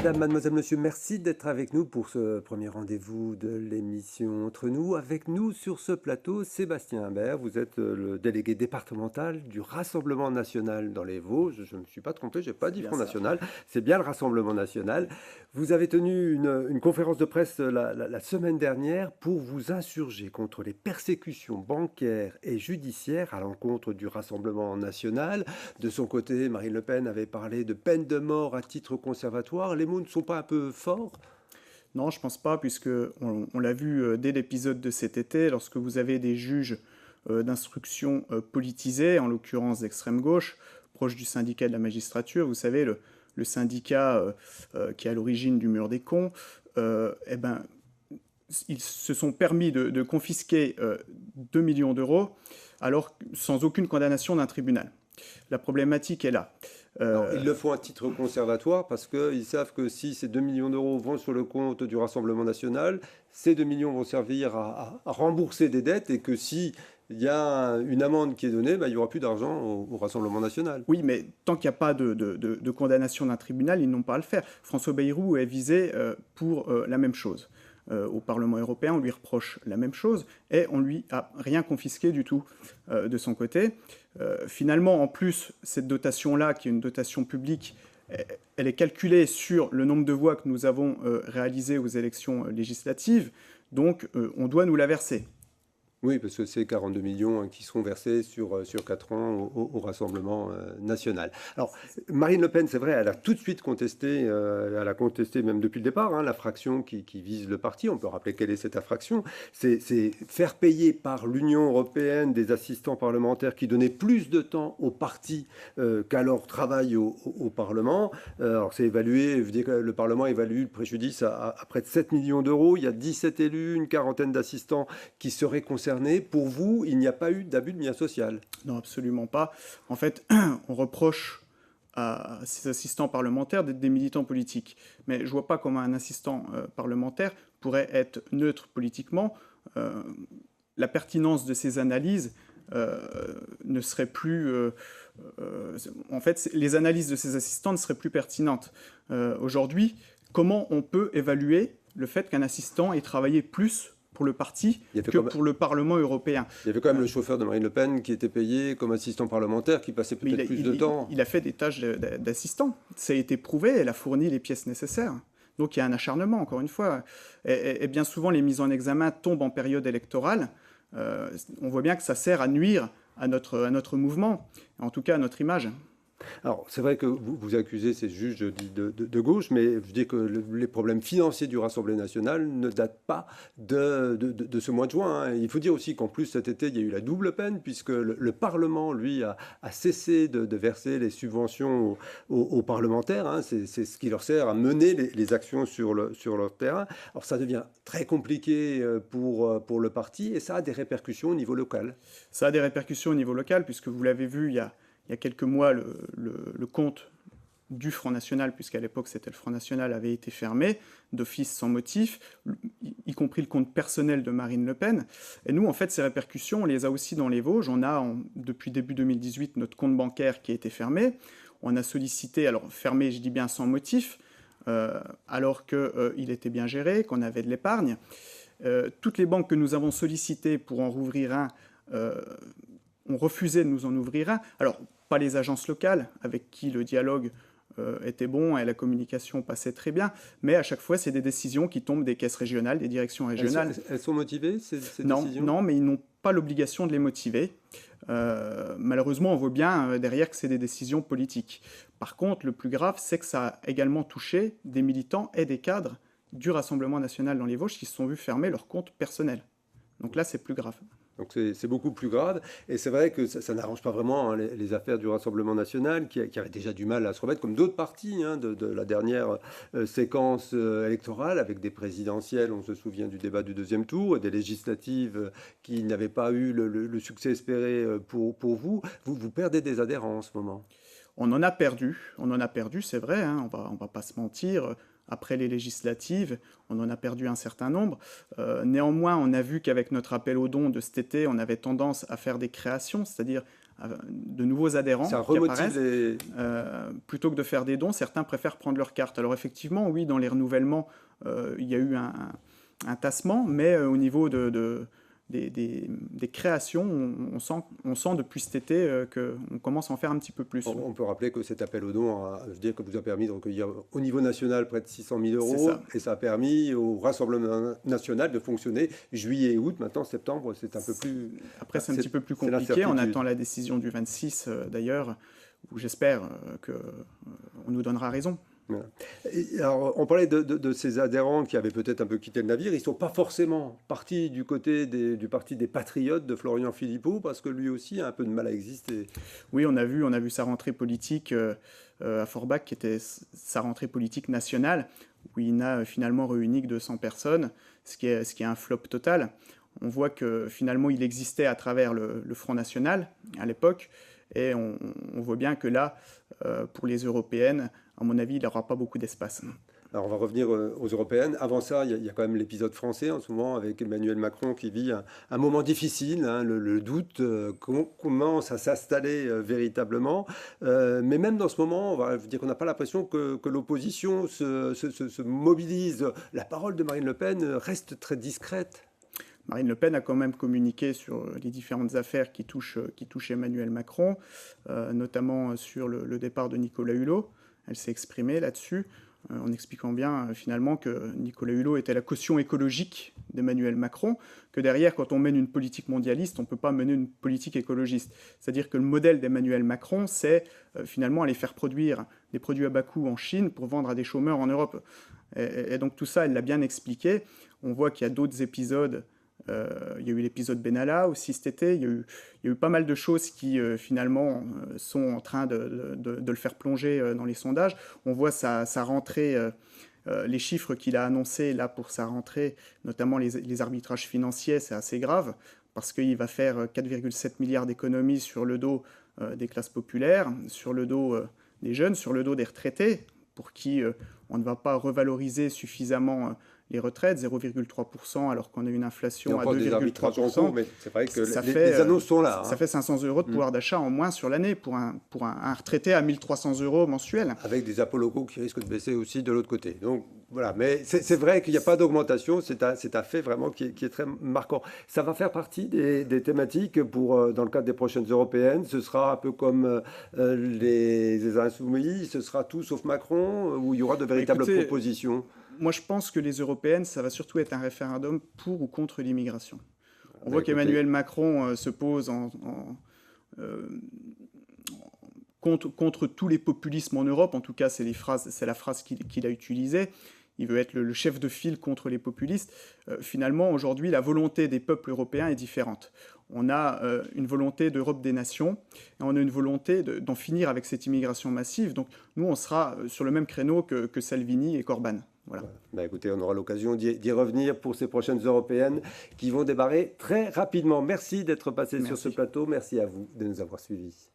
Madame, mademoiselle, monsieur, merci d'être avec nous pour ce premier rendez-vous de l'émission Entre nous. Avec nous sur ce plateau, Sébastien Imbert, vous êtes le délégué départemental du Rassemblement national dans les Vosges. Je ne me suis pas trompé, je n'ai pas C'est dit bien Front ça. National, c'est bien le Rassemblement national. Vous avez tenu une conférence de presse la semaine dernière pour vous insurger contre les persécutions bancaires et judiciaires à l'encontre du Rassemblement national. De son côté, Marine Le Pen avait parlé de peine de mort à titre conservatoire. Les mots ne sont pas un peu forts? Non, je pense pas, puisque on l'a vu dès l'épisode de cet été, lorsque vous avez des juges d'instruction politisés, en l'occurrence d'extrême gauche, proches du syndicat de la magistrature, vous savez, le syndicat qui est à l'origine du mur des cons, eh ben, ils se sont permis de confisquer 2 millions d'euros, alors sans aucune condamnation d'un tribunal. La problématique est là. Alors, Euh, ils le font à titre conservatoire parce qu'ils savent que si ces 2 millions d'euros vont sur le compte du Rassemblement national, ces 2 millions vont servir à rembourser des dettes et que si il y a une amende qui est donnée, bah, il n'y aura plus d'argent au Rassemblement national. Oui, mais tant qu'il n'y a pas de condamnation d'un tribunal, ils n'ont pas à le faire. François Bayrou est visé pour la même chose. Au Parlement européen, on lui reproche la même chose et on lui a rien confisqué du tout de son côté. Finalement, en plus, cette dotation-là, qui est une dotation publique, elle est calculée sur le nombre de voix que nous avons réalisées aux élections législatives, donc on doit nous la verser. Oui, parce que c'est 42 millions qui seront versés sur 4 ans au Rassemblement national. Alors, Marine Le Pen, c'est vrai, elle a tout de suite contesté, elle a contesté même depuis le départ, hein, la fraction qui vise le parti. On peut rappeler quelle est cette infraction. C'est faire payer par l'Union européenne des assistants parlementaires qui donnaient plus de temps au parti qu'à leur travail au Parlement. Alors, c'est évalué, je veux dire que le Parlement évalue le préjudice à près de 7 millions d'euros. Il y a 17 élus, une quarantaine d'assistants qui seraient concernés. Pour vous, il n'y a pas eu d'abus de biens social? Non, absolument pas. En fait, on reproche à ces assistants parlementaires d'être des militants politiques. Mais je ne vois pas comment un assistant parlementaire pourrait être neutre politiquement. Euh, la pertinence de ces analyses euh, ne serait plus... en fait, les analyses de ces assistants ne seraient plus pertinentes. Aujourd'hui, comment on peut évaluer le fait qu'un assistant ait travaillé plus pour le parti Il y avait que quand même, pour le Parlement européen? il y avait quand même le chauffeur de Marine Le Pen qui était payé comme assistant parlementaire, qui passait Mais peut-être plus de temps. il a fait des tâches d'assistant. Ça a été prouvé, elle a fourni les pièces nécessaires. Donc il y a un acharnement, encore une fois. Et bien souvent, les mises en examen tombent en période électorale. On voit bien que ça sert à nuire à notre mouvement, en tout cas à notre image. Alors, c'est vrai que vous accusez ces juges dits de gauche, mais je dis que les problèmes financiers du Rassemblement national ne datent pas de ce mois de juin, hein. Il faut dire aussi qu'en plus, cet été, il y a eu la double peine, puisque le Parlement, lui, a cessé de verser les subventions aux parlementaires, hein. C'est ce qui leur sert à mener les actions sur leur terrain. Alors, ça devient très compliqué pour le parti, et ça a des répercussions au niveau local. Ça a des répercussions au niveau local, puisque vous l'avez vu, il y a quelques mois, le compte du Front National, puisqu'à l'époque c'était le Front National, avait été fermé d'office sans motif, y compris le compte personnel de Marine Le Pen. Et nous, en fait, ces répercussions, on les a aussi dans les Vosges. On a, depuis début 2018, notre compte bancaire qui a été fermé. On a sollicité, alors fermé, je dis bien sans motif, alors qu'il était bien géré, qu'on avait de l'épargne. Toutes les banques que nous avons sollicitées pour en rouvrir un ont refusé de nous en ouvrir un. Alors, pas les agences locales, avec qui le dialogue était bon et la communication passait très bien, mais à chaque fois, c'est des décisions qui tombent des caisses régionales, des directions régionales. Elles sont motivées, ces Non, décisions? non, mais ils n'ont pas l'obligation de les motiver. Malheureusement, on voit bien derrière que c'est des décisions politiques. Par contre, le plus grave, c'est que ça a également touché des militants et des cadres du Rassemblement national dans les Vosges qui se sont vus fermer leur compte personnel. Donc là, c'est plus grave. Donc c'est beaucoup plus grave. Et c'est vrai que ça n'arrange pas vraiment, hein, les affaires du Rassemblement national, qui avaient déjà du mal à se remettre, comme d'autres partis, hein, de la dernière séquence électorale, avec des présidentielles, on se souvient du débat du deuxième tour, et des législatives qui n'avaient pas eu le succès espéré pour vous. Vous perdez des adhérents en ce moment. On en a perdu, c'est vrai, hein, on va pas se mentir. Après les législatives, on en a perdu un certain nombre. Néanmoins, on a vu qu'avec notre appel aux dons de cet été, on avait tendance à faire des créations, c'est-à-dire de nouveaux adhérents Ça qui remotive apparaissent. Plutôt que de faire des dons, certains préfèrent prendre leur carte. Alors effectivement, oui, dans les renouvellements, il y a eu un tassement, mais au niveau des créations, on sent depuis cet été qu'on commence à en faire un petit peu plus. On peut rappeler que cet appel aux dons, que vous a permis de recueillir au niveau national près de 600 000 euros, et ça a permis au Rassemblement national de fonctionner juillet et août. Maintenant, septembre, c'est un peu plus... Après, c'est un petit peu plus compliqué. On attend la décision du 26, d'ailleurs, où j'espère qu'on nous donnera raison. Voilà. Alors, on parlait de ces adhérents qui avaient peut-être un peu quitté le navire. Ils ne sont pas forcément partis du côté du parti des Patriotes de Florian Philippot, parce que lui aussi a un peu de mal à exister. Oui, on a vu sa rentrée politique à Forbach, qui était sa rentrée politique nationale, où il n'a finalement réuni que 200 personnes, ce qui est un flop total. On voit que finalement il existait à travers le Front National à l'époque, et on voit bien que là, pour les européennes, à mon avis, il n'aura pas beaucoup d'espace. Alors on va revenir aux européennes. Avant ça, il y a quand même l'épisode français en ce moment avec Emmanuel Macron qui vit un moment difficile. Hein, le doute commence à s'installer véritablement. Mais même dans ce moment, on va dire qu'on n'a pas l'impression que l'opposition se mobilise. La parole de Marine Le Pen reste très discrète. Marine Le Pen a quand même communiqué sur les différentes affaires qui touchent Emmanuel Macron, notamment sur le départ de Nicolas Hulot. Elle s'est exprimée là-dessus, en expliquant bien finalement que Nicolas Hulot était la caution écologique d'Emmanuel Macron, que derrière, quand on mène une politique mondialiste, on ne peut pas mener une politique écologiste. C'est-à-dire que le modèle d'Emmanuel Macron, c'est finalement aller faire produire des produits à bas coût en Chine pour vendre à des chômeurs en Europe. Et donc tout ça, elle l'a bien expliqué. On voit qu'il y a d'autres épisodes. Il y a eu l'épisode Benalla aussi cet été. Il y a eu pas mal de choses qui finalement sont en train de le faire plonger dans les sondages. On voit sa rentrée, les chiffres qu'il a annoncés là pour sa rentrée, notamment les arbitrages financiers, c'est assez grave parce qu'il va faire 4,7 milliards d'économies sur le dos des classes populaires, sur le dos des jeunes, sur le dos des retraités, pour qui on ne va pas revaloriser suffisamment les retraites, 0,3%, alors qu'on a une inflation à 2,3%. Mais c'est vrai que les annonces sont là. Ça fait 500 euros de pouvoir d'achat en moins sur l'année pour un retraité à 1 300 euros mensuels. Avec des impôts locaux qui risquent de baisser aussi de l'autre côté. Donc voilà, mais c'est vrai qu'il n'y a pas d'augmentation, c'est un fait vraiment qui est très marquant. Ça va faire partie des thématiques dans le cadre des prochaines européennes. Ce sera un peu comme les Insoumis, ce sera tout sauf Macron, où il y aura de véritables propositions. Moi, je pense que les européennes, ça va surtout être un référendum pour ou contre l'immigration. On voit qu'Emmanuel Macron se pose contre tous les populismes en Europe. En tout cas, c'est la phrase qu'il a utilisée. Il veut être le chef de file contre les populistes. Finalement, aujourd'hui, la volonté des peuples européens est différente. On a une volonté d'Europe des nations, et on a une volonté d'en finir avec cette immigration massive. Donc nous, on sera sur le même créneau que Salvini et Corban. Voilà. Bah écoutez, on aura l'occasion d'y revenir pour ces prochaines européennes qui vont démarrer très rapidement. Merci d'être passé sur ce plateau. Merci à vous de nous avoir suivis.